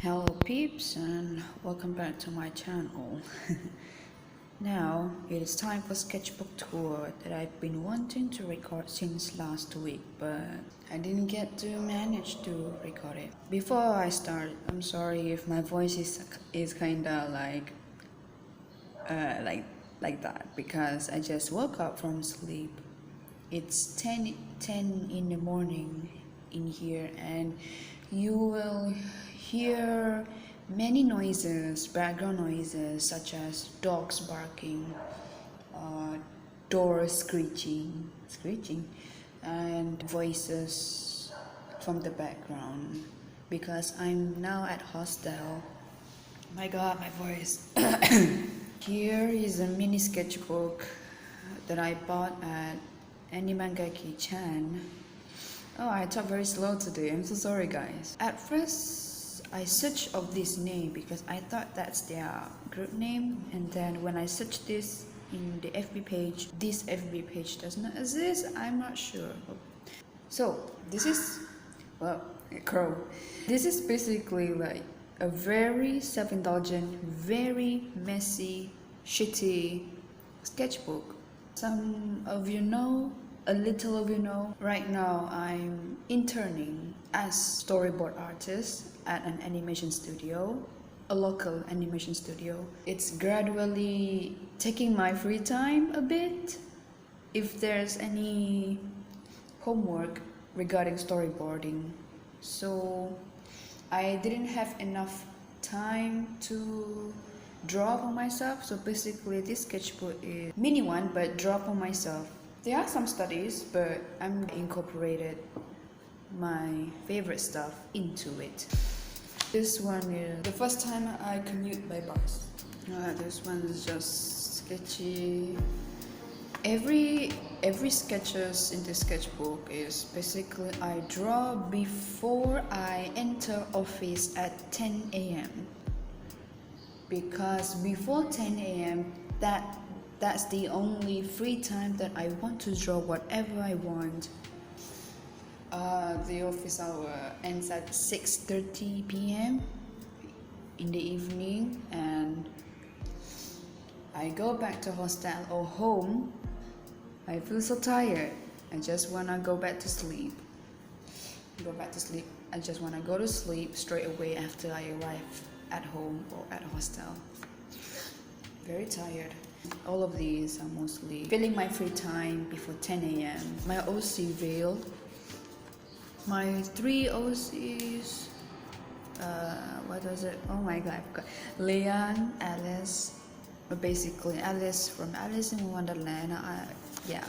Hello peeps and welcome back to my channel. Now it is time for sketchbook tour that I've been wanting to record since last week, but I didn't get to manage to record it. Before I start, I'm sorry if my voice is kinda like that because I just woke up from sleep. It's 10 in the morning in here, and you will hear many noises, background noises such as dogs barking, doors screeching, and voices from the background because I'm now at hostel. My God, my voice. Here is a mini sketchbook that I bought at Animangaki-chan. Oh, I talk very slow today. I'm so sorry, guys. At first, I searched of this name because I thought that's their group name, and then when I searched this in the FB page, this FB page does not exist. I'm not sure. So this is crow. This is basically like a very self-indulgent, very messy, shitty sketchbook. Some of you know, a little of you know. Right now I'm interning as storyboard artist at an animation studio, a local animation studio. It's gradually taking my free time a bit. If there's any homework regarding storyboarding, so I didn't have enough time to draw upon myself. So basically this sketchbook is mini one, but draw upon myself. There are some studies, but I'm incorporated my favorite stuff into it. This one is the first time I commute by bus. This one is just sketchy. Every sketches in the sketchbook is basically I draw before I enter office at 10 a.m. because before 10 a.m. that's the only free time that I want to draw whatever I want. The office hour ends at 6:30 p.m. in the evening, and I go back to hostel or home. I feel so tired. I just wanna go back to sleep. I just wanna go to sleep straight away after I arrive at home or at hostel. Very tired. All of these are mostly filling my free time before 10 a.m. My OC veil. My 3 OCs. What was it? Oh my god, I forgot. Leon, Alice. Basically Alice from Alice in Wonderland. Yeah,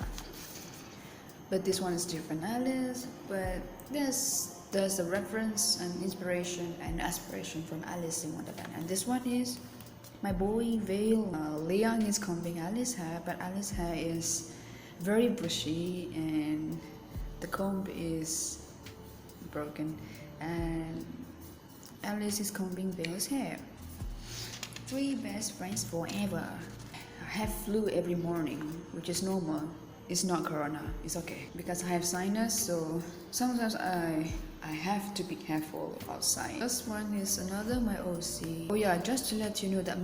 but this one is different Alice, but there's a reference and inspiration and aspiration from Alice in Wonderland, and this one is my boy Vale. Leon is combing Alice's hair, but Alice's hair is very bushy and the comb is broken, and Alice is combing Vale's hair. 3 best friends forever. I have flu every morning, which is normal. It's not corona, it's okay. Because I have sinus, so sometimes I have to be careful outside. This one is another my OC. Oh yeah, just to let you know that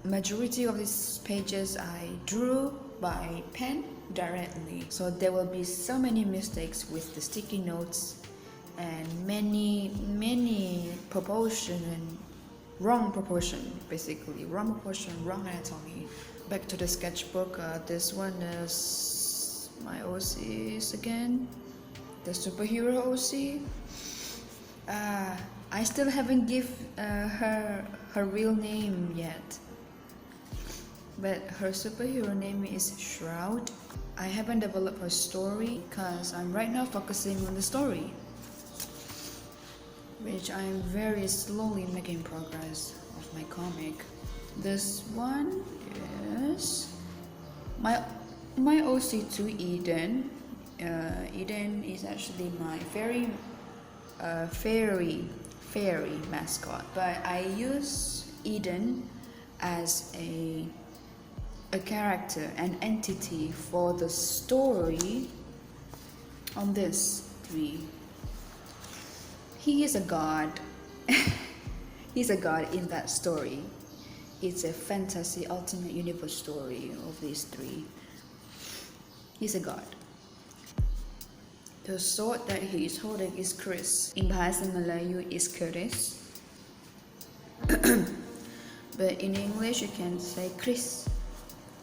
majority of these pages I drew by pen directly. So there will be so many mistakes with the sticky notes and many proportion and wrong proportion, basically wrong proportion, wrong anatomy. Back to the sketchbook. This one is my OCs again, the superhero OC. I still haven't give her real name yet, but her superhero name is Shroud. I haven't developed her story because I'm right now focusing on the story, which I'm very slowly making progress of my comic. This one is my OC2 Eden. Eden is actually my fairy mascot, but I use Eden as a character, an entity for the story on this 3. He is a god He's a god in that story. It's a fantasy alternate universe story of these three. He's a god. The sword that he is holding is Chris. In Bahasa Melayu is Chris. But in English you can say Chris.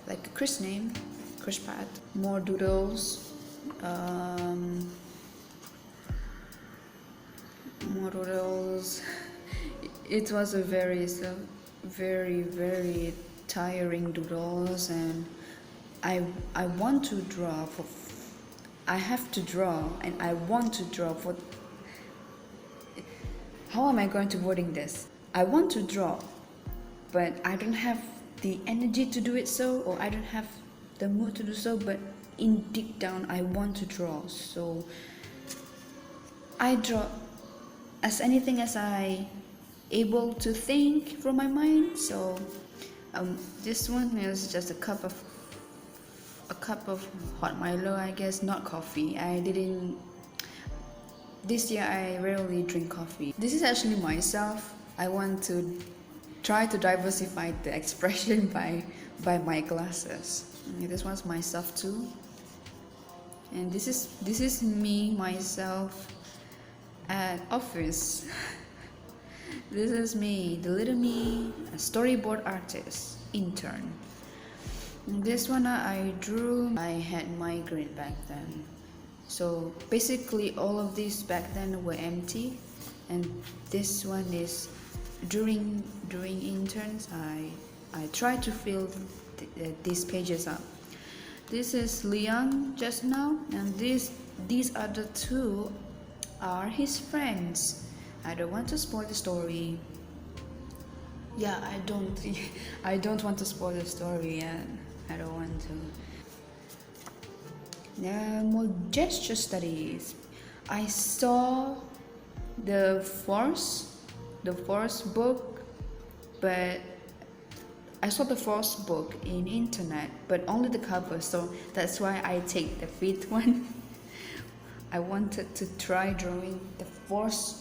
Like a Chris name. Chris Pratt. More doodles. More doodles. It was a very tiring doodles, and I want to draw for. I have to draw, and I want to draw for. How am I going to wording this? I want to draw, but I don't have the energy to do it so, or I don't have the mood to do so. But in deep down, I want to draw, so I draw as anything as I able to think from my mind. So this one is just a cup of hot Milo, I guess, not coffee. This year I rarely drink coffee. This is actually myself. I want to try to diversify the expression by my glasses. This one's myself too. And this is me, myself at office. This is me, the little me, a storyboard artist, intern. This one I drew. I had migraine back then, so basically all of these back then were empty, and this one is during interns. I tried to fill these pages up. This is Leon just now, and these other two are his friends. I don't want to spoil the story. Yeah, I don't want to spoil the story yet. I don't want to. More gesture studies. I saw the Force book, but I saw the Force book in internet, but only the cover, so that's why I take the fifth one. I wanted to try drawing the Force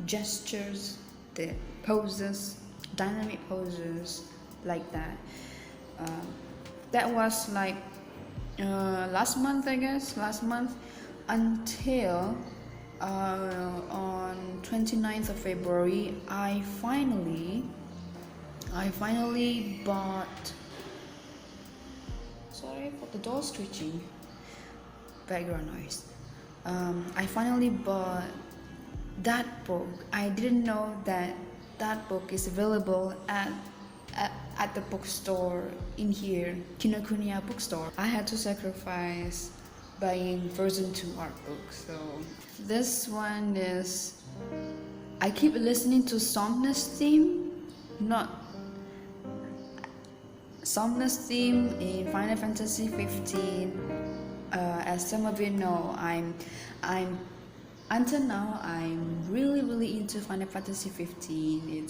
gestures, the poses, dynamic poses like that. That was like last month, I guess. Last month until on 29th of February, I finally bought. Sorry for the door screeching. Background noise. I finally bought that book. I didn't know that book is available at the bookstore in here, Kinokuniya bookstore. I had to sacrifice buying version 2 art book. So this one is, I keep listening to Somnus theme, Somnus theme in Final Fantasy 15. As some of you know, I'm until now I'm really into Final Fantasy 15.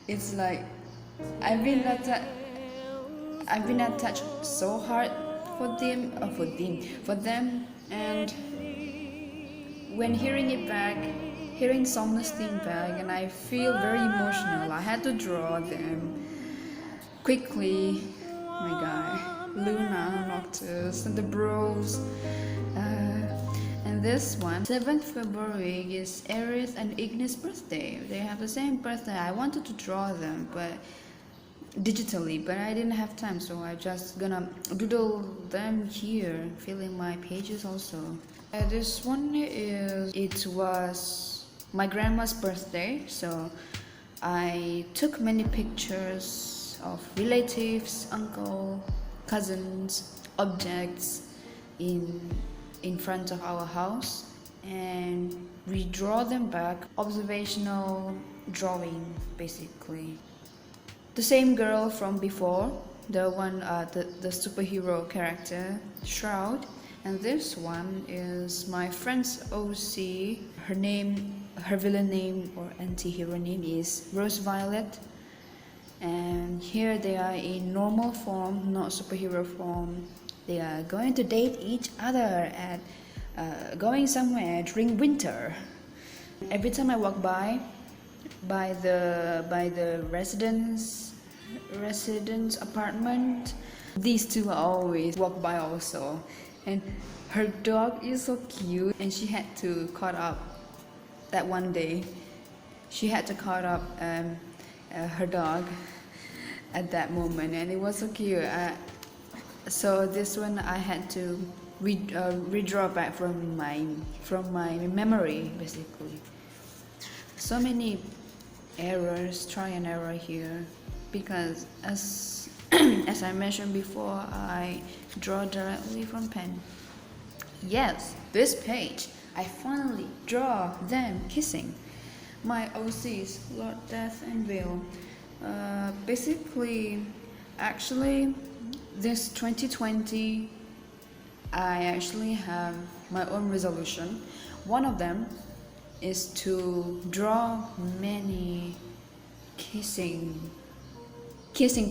It's like I've been attached so hard for them, and when hearing it back, hearing Somnus theme back, and I feel very emotional. I had to draw them quickly. My guy, Luna, Noctis, and the bros. And this one, 7th February, is Aries and Ignis' birthday. They have the same birthday. I wanted to draw them, but digitally, but I didn't have time, so I just gonna doodle them here, filling my pages also. This one it was my grandma's birthday, so I took many pictures of relatives, uncle, cousins, objects in front of our house, and redraw them back. Observational drawing, basically. The same girl from before, the one, the superhero character, Shroud, and this one is my friend's OC. Her villain name or anti-hero name is Rose Violet, and here they are in normal form, not superhero form. They are going to date each other at going somewhere during winter. Every time I walk by, by the residence apartment. These two always walk by also, and her dog is so cute, and she had to caught up that one day. She had to caught up her dog at that moment, and it was so cute. So this one I had to redraw back from my memory, basically. So many errors, try and error here, because as as I mentioned before, I draw directly from pen. Yes, this page, I finally draw them kissing. My OCs, Lord Death and Veil. Basically, actually, this 2020, I actually have my own resolution. One of them is to draw many kissing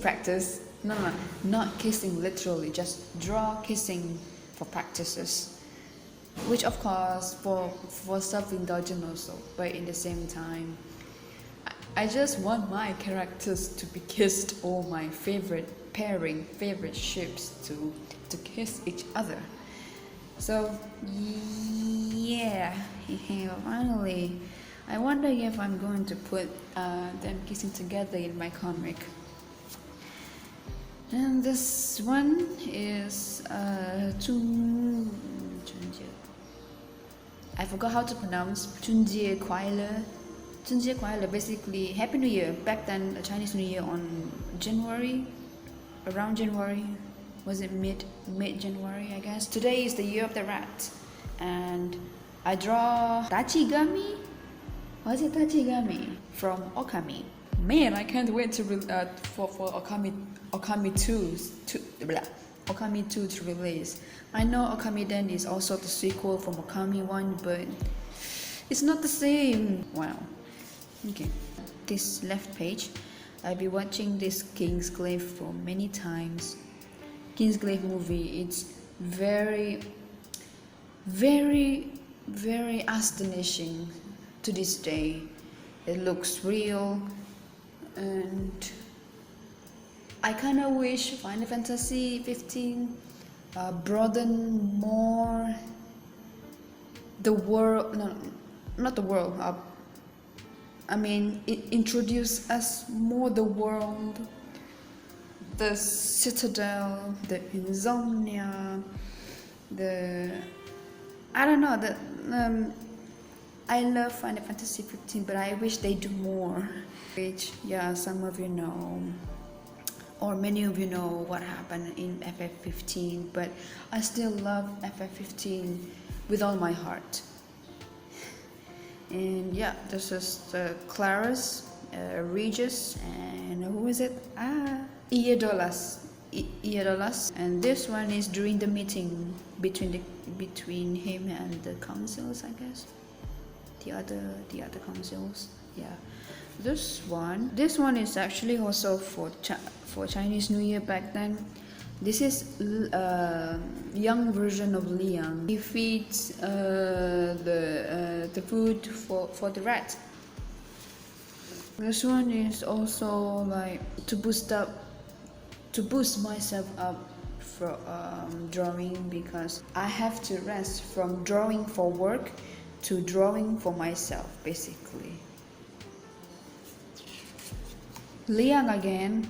practice. No, not kissing literally, just draw kissing for practices, which of course for self-indulgence also, but in the same time I just want my characters to be kissed, or my favorite pairing, favorite ships to kiss each other. So yeah, finally. I wonder if I'm going to put them kissing together in my comic. And this one is I forgot how to pronounce 春节快乐. 春节快乐, basically Happy New Year. Back then, Chinese New Year on January, around January. Was it mid January, I guess? Today is the year of the rat, and I draw Tachigami. Was it Tachigami from Okami? Man, I can't wait to for Okami 2 to release. I know Okami Den is also the sequel from Okami 1, but it's not the same. Wow. Okay. This left page, I've been watching this Kingsglaive for many times. Kingsglaive movie, it's very, very, very astonishing to this day. It looks real, and I kind of wish Final Fantasy 15 broaden more the world. No, not the world. It introduce us more the world, the citadel, the insomnia, I love Final Fantasy 15, but I wish they do more. Which, yeah, some of you know, or many of you know what happened in FF15, but I still love FF15 with all my heart. And yeah, this is Claris, Regis, and who is it? Iedolas. And this one is during the meeting between him and the councils, I guess. The other councils. Yeah. This one is actually also for Chinese New Year back then. This is young version of Liang. He feeds the food for the rat. This one is also like to boost myself up for drawing, because I have to rest from drawing for work to drawing for myself, basically. Liang again,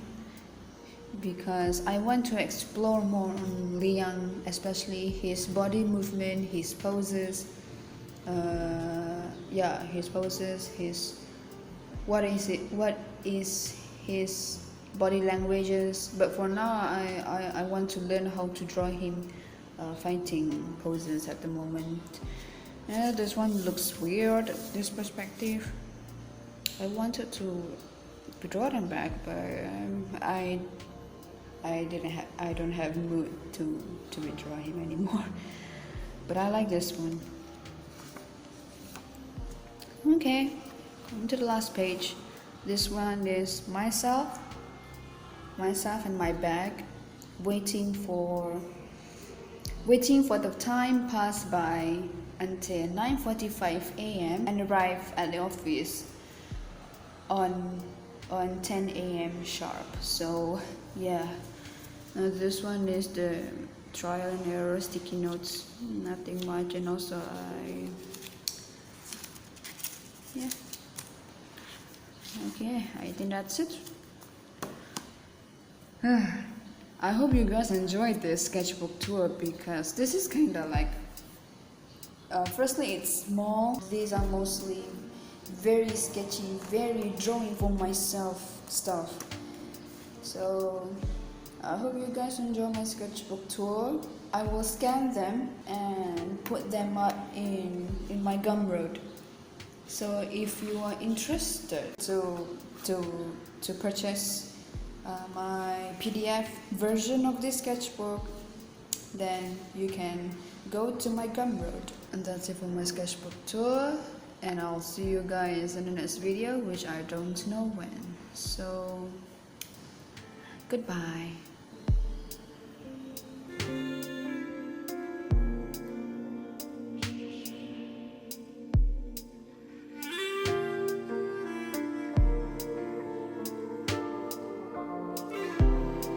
because I want to explore more on Liang, especially his body movement, his poses. His poses, what is his body languages. But for now, I want to learn how to draw him fighting poses at the moment. Yeah, this one looks weird, this perspective. I wanted to draw them back, but I don't have mood to redraw him anymore. But I like this one. Okay, come to the last page. This one is myself and my bag, waiting for the time pass by until 9:45 a.m. and arrive at the office on 10 a.m. sharp. So yeah, this one is the trial and error sticky notes, nothing much. And also yeah, okay, I think that's it. I hope you guys enjoyed this sketchbook tour, because this is kind of like, firstly it's small. These are mostly very sketchy, very drawing for myself stuff. So I hope you guys enjoy my sketchbook tour. I will scan them and put them up in my Gumroad. So if you are interested to purchase my PDF version of this sketchbook, then you can go to my Gumroad. And that's it for my sketchbook tour, and I'll see you guys in the next video, which I don't know when. So goodbye.